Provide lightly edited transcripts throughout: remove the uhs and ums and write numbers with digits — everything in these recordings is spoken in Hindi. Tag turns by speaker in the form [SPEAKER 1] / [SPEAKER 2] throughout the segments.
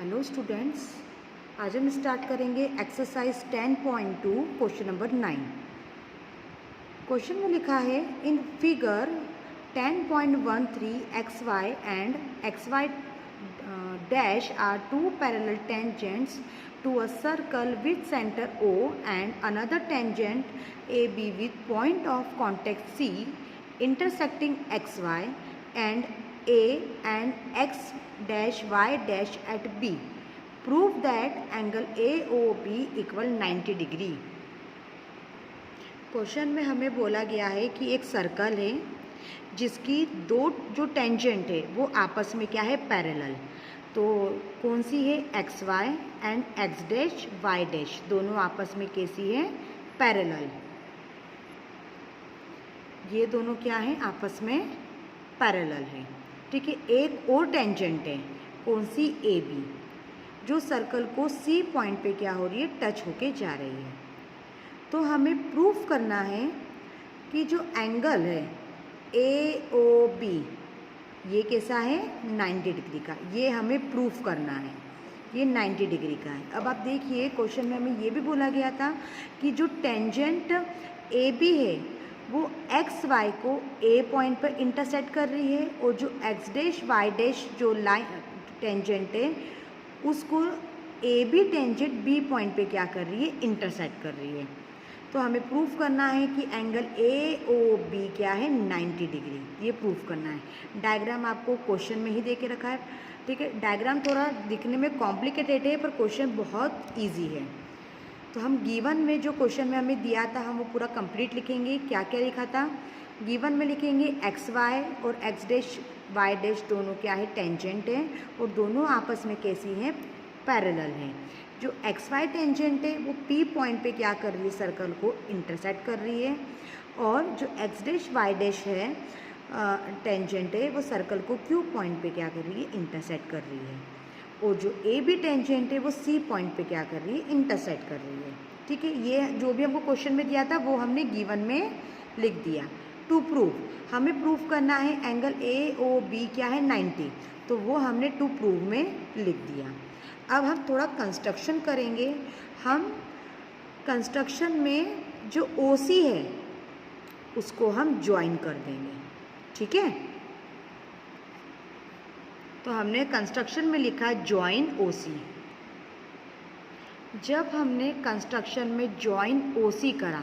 [SPEAKER 1] हेलो स्टूडेंट्स, आज हम स्टार्ट करेंगे एक्सरसाइज 10.2 क्वेश्चन नंबर 9। क्वेश्चन में लिखा है in figure 10.13 XY and XY dash are two parallel tangents to a circle with centre O and another tangent AB with point of contact C intersecting XY and A and X dash Y dash at B. Prove that angle AOB equal 90 degree. Question में हमें बोला गया है कि एक सर्कल है जिसकी दो जो टेंजेंट है वो आपस में क्या है, पैरेलल। तो कौन सी है, X Y and X dash Y dash, दोनों आपस में कैसी है, पैरेलल। ये दोनों क्या है, आपस में पैरेलल है। ठीक है, एक और टेंजेंट है, कौन सी, ए बी, जो सर्कल को सी पॉइंट पे क्या हो रही है, टच होके जा रही है। तो हमें प्रूफ करना है कि जो एंगल है ए ओ बी ये कैसा है, 90 डिग्री का। ये हमें प्रूफ करना है, ये 90 डिग्री का है। अब आप देखिए क्वेश्चन में हमें ये भी बोला गया था कि जो टेंजेंट ए बी है वो एक्स वाई को ए पॉइंट पर इंटरसेक्ट कर रही है, और जो एक्स डैश वाई डैश जो लाइन टेंजेंट है उसको A B tangent B point पे क्या कर रही है, इंटरसेक्ट कर रही है। तो हमें प्रूफ करना है कि एंगल ए ओ बी क्या है, 90 डिग्री। ये प्रूफ करना है। डायग्राम आपको क्वेश्चन में ही दे के रखा है। ठीक है, डायग्राम थोड़ा दिखने में कॉम्प्लिकेटेड है पर क्वेश्चन बहुत ईजी है। तो हम गिवन में जो क्वेश्चन में हमें दिया था हम वो पूरा कंप्लीट लिखेंगे। क्या क्या लिखा था, गिवन में लिखेंगे एक्स वाई और एक्स डैश वाई डैश दोनों क्या है, टेंजेंट है, और दोनों आपस में कैसी हैं, पैरेलल हैं। जो एक्स वाई टेंजेंट है वो पी पॉइंट पे क्या कर रही है, सर्कल को इंटरसेक्ट कर रही है, और जो एक्स डैश वाई डैश है टेंजेंट है वो सर्कल को क्यू पॉइंट पे क्या कर रही है, इंटरसेक्ट कर रही है, और जो ए बी टेंजेंट है वो सी पॉइंट पे क्या कर रही है, इंटरसेक्ट कर रही है। ठीक है, ये जो भी हमको क्वेश्चन में दिया था वो हमने गिवन में लिख दिया। टू प्रूव, हमें प्रूफ करना है एंगल ए ओ बी क्या है, 90, तो वो हमने टू प्रूव में लिख दिया। अब हम थोड़ा कंस्ट्रक्शन करेंगे। हम कंस्ट्रक्शन में जो ओ सी है उसको हम ज्वाइन कर देंगे। ठीक है, तो हमने कंस्ट्रक्शन में लिखा ज्वाइन ओ सी। जब हमने कंस्ट्रक्शन में ज्वाइन ओ सी करा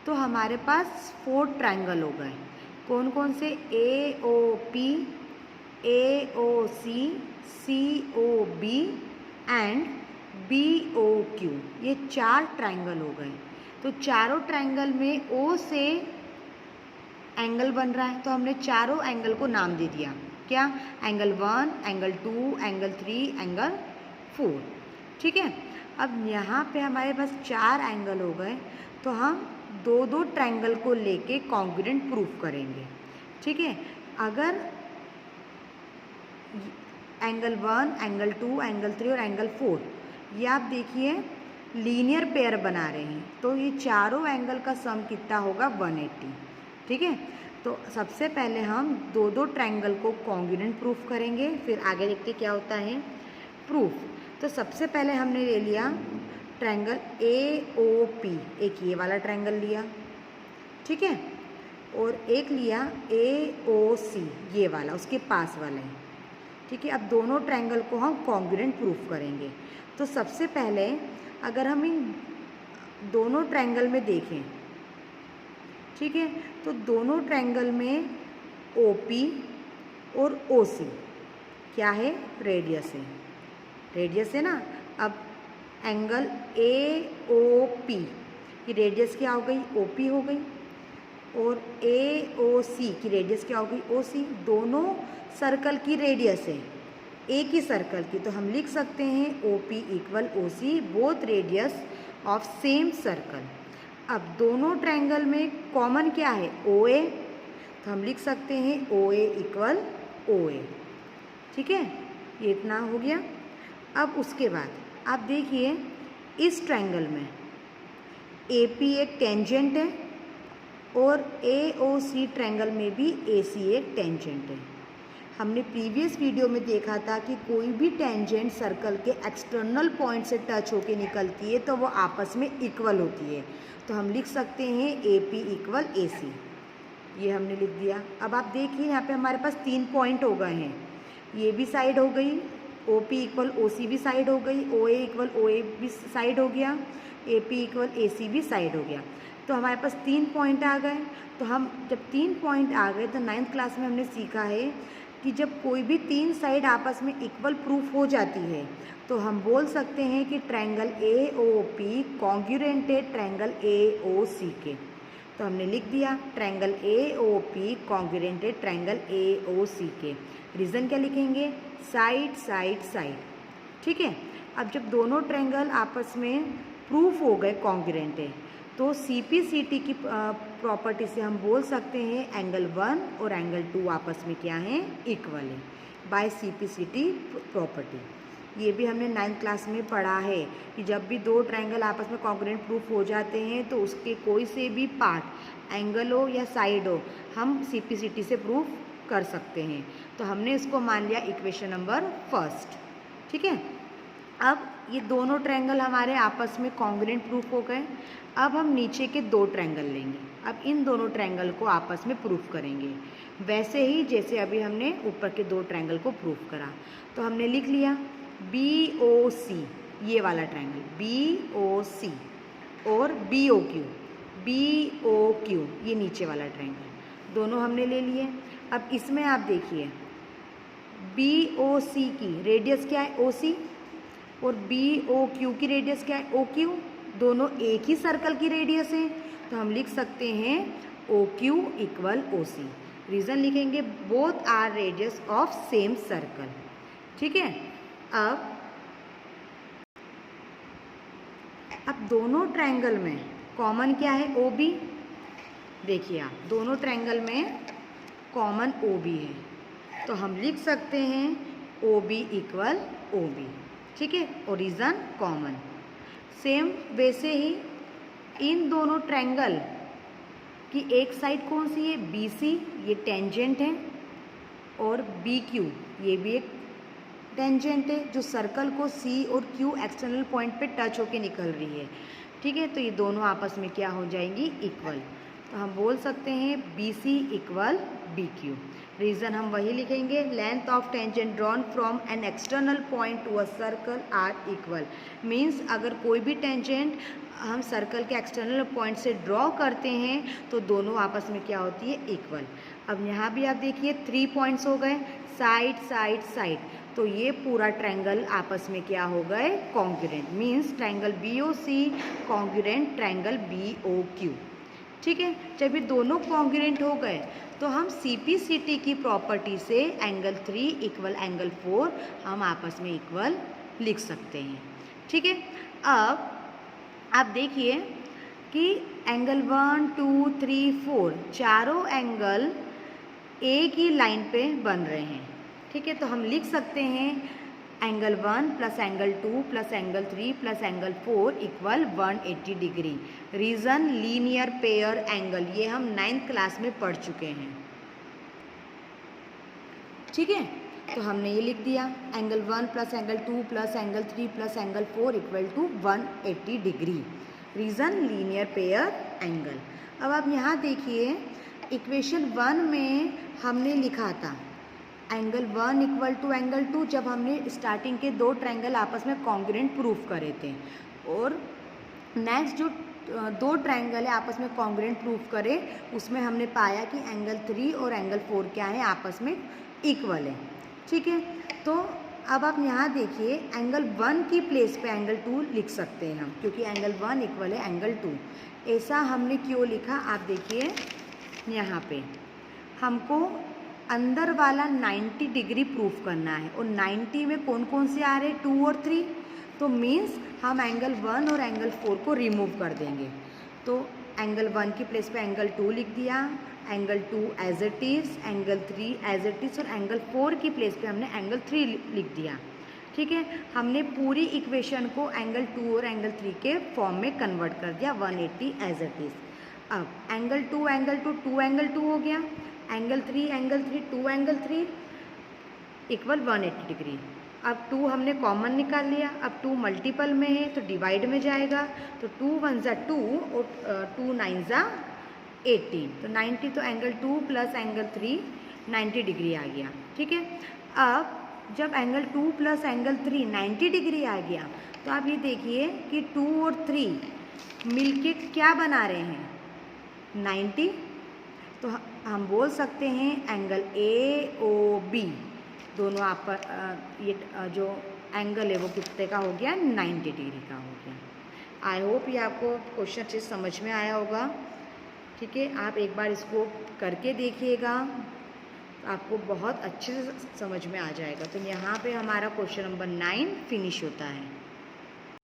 [SPEAKER 1] तो हमारे पास 4 ट्रायंगल हो गए। कौन कौन से, A O P, A O C, C O B and B O Q, ये 4 ट्रायंगल हो गए। तो चारों ट्रायंगल में ओ से एंगल बन रहा है, तो हमने चारों एंगल को नाम दे दिया। क्या, एंगल 1, एंगल 2, एंगल 3, एंगल 4। ठीक है, अब यहाँ पे हमारे पास 4 एंगल हो गए, तो हम दो दो ट्रायंगल को लेके कॉन्ग्रुएंट प्रूफ करेंगे। ठीक है, अगर एंगल 1, एंगल 2, एंगल 3 और एंगल 4 ये आप देखिए लीनियर पेयर बना रहे हैं, तो ये चारों एंगल का सम कितना होगा, 180। ठीक है, तो सबसे पहले हम दो दो ट्रायंगल को कॉन्ग्रुएंट प्रूफ करेंगे, फिर आगे देखते क्या होता है प्रूफ। तो सबसे पहले हमने ले लिया ट्रायंगल ए ओ पी, एक ये वाला ट्रायंगल लिया, ठीक है, और एक लिया ए ओ सी, ये वाला उसके पास वाला है। ठीक है, अब दोनों ट्रायंगल को हम कॉन्ग्रुएंट प्रूफ करेंगे। तो सबसे पहले अगर हम इन दोनों ट्रायंगल में देखें, ठीक है, तो दोनों ट्रायंगल में ओ पी और ओ सी क्या है, रेडियस है, रेडियस है ना। अब एंगल ए ओ पी की रेडियस क्या हो गई, ओ पी हो गई, और ए ओ सी की रेडियस क्या हो गई, ओ सी। दोनों सर्कल की रेडियस है, एक ही सर्कल की, तो हम लिख सकते हैं O P equal O C, both radius of same circle. अब दोनों ट्रायंगल में कॉमन क्या है, ओ ए, तो हम लिख सकते हैं ओ ए इक्वल ओ ए। ठीक है, ये इतना हो गया। अब उसके बाद आप देखिए इस ट्रायंगल में ए पी एक टेंजेंट है, और ए ओ सी ट्रायंगल में भी ए सी एक टेंजेंट है। हमने प्रीवियस वीडियो में देखा था कि कोई भी टेंजेंट सर्कल के एक्सटर्नल पॉइंट से टच होके निकलती है तो वो आपस में इक्वल होती है। तो हम लिख सकते हैं ए पी इक्वल ए सी, ये हमने लिख दिया। अब आप देखिए यहाँ पे हमारे पास 3 पॉइंट हो गए हैं, ये भी साइड हो गई, ओ पी इक्वल ओ सी भी साइड हो गई, ओ ए इक्वल ओ ए भी साइड हो गया, ए पी इक्वल ए सी भी साइड हो गया। तो हमारे पास 3 पॉइंट आ गए। तो हम जब 3 पॉइंट आ गए तो 9th क्लास में हमने सीखा है कि जब कोई भी 3 साइड आपस में इक्वल प्रूफ हो जाती है तो हम बोल सकते हैं कि triangle A O P congruent है ट्रायंगल ए ओ सी के। तो हमने लिख दिया triangle A O P congruent है ट्रायंगल ए ओ सी के। रीज़न क्या लिखेंगे? Side side side. ठीक है, अब जब दोनों ट्रायंगल आपस में प्रूफ हो गए कॉन्ग्रुएंट है तो CPCT की प्रॉपर्टी से हम बोल सकते हैं एंगल 1 और एंगल 2 आपस में क्या है? इक्वल है बाय CPCT प्रॉपर्टी। ये भी हमने 9th क्लास में पढ़ा है कि जब भी 2 ट्रायंगल आपस में कॉन्ग्रुएंट प्रूफ हो जाते हैं तो उसके कोई से भी पार्ट एंगल हो या साइड हो हम CPCT से प्रूफ कर सकते हैं। तो हमने इसको मान लिया इक्वेशन नंबर 1। ठीक है, अब ये दोनों ट्रायंगल हमारे आपस में कॉन्ग्रुएंट प्रूफ हो गए। अब हम नीचे के 2 ट्रायंगल लेंगे, अब इन दोनों ट्रायंगल को आपस में प्रूफ करेंगे वैसे ही जैसे अभी हमने ऊपर के 2 ट्रायंगल को प्रूफ करा। तो हमने लिख लिया BOC, ये वाला ट्रायंगल BOC और BOQ ये नीचे वाला ट्रायंगल, दोनों हमने ले लिए। अब इसमें आप देखिए BOC की रेडियस क्या है? OC, और BOQ की रेडियस क्या है? OQ। दोनों एक ही सर्कल की रेडियस है तो हम लिख सकते हैं OQ इक्वल OC। रीज़न लिखेंगे both are radius of same circle. ठीक है, अब दोनों ट्रायंगल में कॉमन क्या है? OB। देखिए आप दोनों ट्रायंगल में कॉमन OB है तो हम लिख सकते हैं OB इक्वल OB। ठीक है, और रीज़न कॉमन। सेम वैसे ही इन दोनों ट्रायंगल की एक साइड कौन सी है? BC, ये टेंजेंट है, और BQ ये भी एक टेंजेंट है जो सर्कल को C और Q एक्सटर्नल पॉइंट पे टच होके निकल रही है। ठीक है, तो ये दोनों आपस में क्या हो जाएंगी? इक्वल। तो हम बोल सकते हैं BC इक्वल BQ। रीज़न हम वही लिखेंगे, length of tangent drawn from an external point to a circle are equal. Means अगर कोई भी टेंजेंट हम सर्कल के एक्सटर्नल पॉइंट से ड्रॉ करते हैं तो दोनों आपस में क्या होती है? इक्वल। अब यहाँ भी आप देखिए 3 पॉइंट्स हो गए, साइड साइड साइड, तो ये पूरा ट्रायंगल आपस में क्या हो गए? Congruent. Means triangle BOC congruent triangle BOQ। ठीक है, जब ये दोनों कॉन्ग्रुएंट हो गए तो हम CPCT की प्रॉपर्टी से एंगल 3 इक्वल एंगल 4 हम आपस में इक्वल लिख सकते हैं। ठीक है, अब आप देखिए कि एंगल 1 2 3 4 चारों एंगल एक ही लाइन पे बन रहे हैं। ठीक है, तो हम लिख सकते हैं angle 1 plus angle 2 plus angle 3 plus angle 4 equal 180 degree. Reason linear pair angle, ये हम 9th क्लास में पढ़ चुके हैं। ठीक है, तो हमने ये लिख दिया angle 1 plus angle 2 plus angle 3 plus angle 4 equal to 180 degree. Reason linear pair angle. अब आप यहाँ देखिए इक्वेशन 1 में हमने लिखा था एंगल 1 इक्वल टू एंगल 2 जब हमने स्टार्टिंग के 2 ट्रायंगल आपस में कॉन्ग्रुएंट प्रूफ करे थे, और नेक्स्ट जो 2 ट्रायंगल है आपस में कॉन्ग्रुएंट प्रूफ करे उसमें हमने पाया कि एंगल 3 और एंगल 4 क्या है? आपस में इक्वल है। ठीक है, तो अब आप यहाँ देखिए एंगल 1 की प्लेस पे एंगल 2 लिख सकते हैं हम, क्योंकि एंगल 1 इक्वल है एंगल 2। ऐसा हमने क्यों लिखा? आप देखिए यहाँ पे हमको अंदर वाला 90 डिग्री प्रूफ करना है और 90 में कौन कौन से आ रहे हैं? 2 और 3। तो मीन्स हम एंगल 1 और एंगल 4 को रिमूव कर देंगे। तो एंगल 1 की प्लेस पे एंगल 2 लिख दिया, angle 2 as it is, angle 3 as it is, और एंगल 4 की प्लेस पे हमने एंगल 3 लिख दिया। ठीक है, हमने पूरी इक्वेशन को एंगल 2 और एंगल 3 के फॉर्म में कन्वर्ट कर दिया 180 एज इट इज़। अब एंगल 2 2 एंगल 2 हो गया, एंगल 3 2 एंगल 3, इक्वल 180 डिग्री। अब 2 हमने कॉमन निकाल लिया, अब 2 मल्टीपल में है तो डिवाइड में जाएगा, तो 2 1 ज़ा 2 और 2 9 ज़ा 80, तो 90, तो एंगल 2 प्लस एंगल 3 90 डिग्री आ गया। ठीक है, अब जब एंगल 2 प्लस एंगल 3 90 डिग्री आ गया, तो आप ये देखिए कि 2 और 3 मिलके क्या बना रहे हैं, 90। तो हम बोल सकते हैं एंगल ए ओ बी दोनों आप ये जो एंगल है वो कितने का हो गया, 90 डिग्री का हो गया। आई होप ये आपको क्वेश्चन अच्छे से समझ में आया होगा। ठीक है, आप एक बार इसको करके देखिएगा, आपको बहुत अच्छे से समझ में आ जाएगा। तो यहाँ पे हमारा क्वेश्चन नंबर 9 फिनिश होता है।